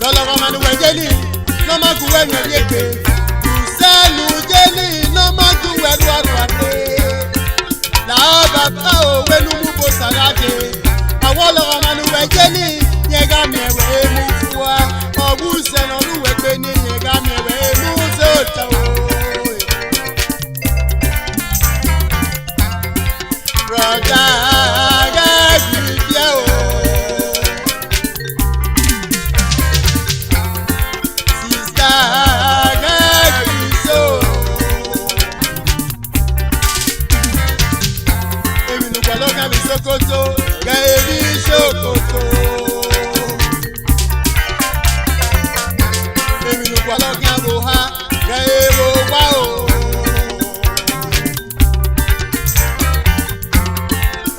lọ́lọ́rọ̀ máa ń wẹ̀ jẹ́lì lọ́ máa gùn wẹ̀nu ẹ̀rí ègbè lùsẹ́lù jẹ́lì lọ́ máa gùn wẹ̀nu àrùn àdé làwọn bàbá òwe nu mú bó sàràdé àwọn lọ́rọ̀ máa ń wẹ̀ jẹ́lì yẹn gá mi ẹ̀wẹ̀ mú fún wa ọ̀gbùn sẹ́nà olúwẹ̀ pé ní yẹn gá mi ẹ̀wẹ̀ mú sí òtẹ́ o. Brother, Sokoto, Gaeri Sokoto. Èmi ló gbọ́ lọ́gán bò ha, Gaero wá o.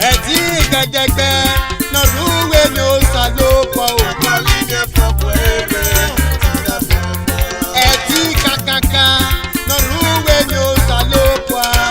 Ẹ̀tí gẹ̀gẹ̀gbẹ̀ náà lúwe ni ó sàlópọ̀ o. Ẹ̀tí kàkàkà náà lúwe ni ó sàlópọ̀ a.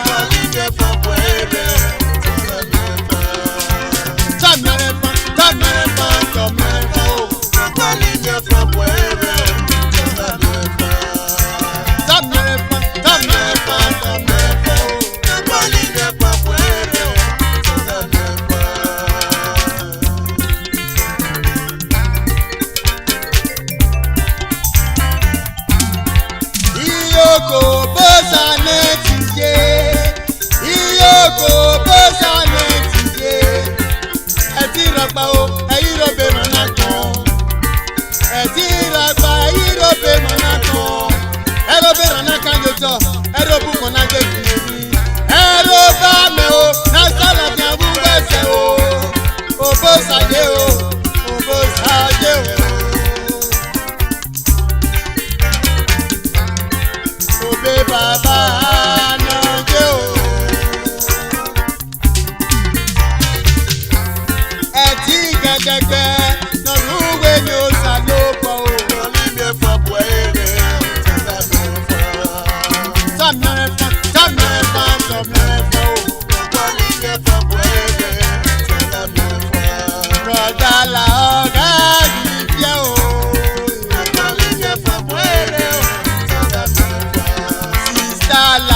La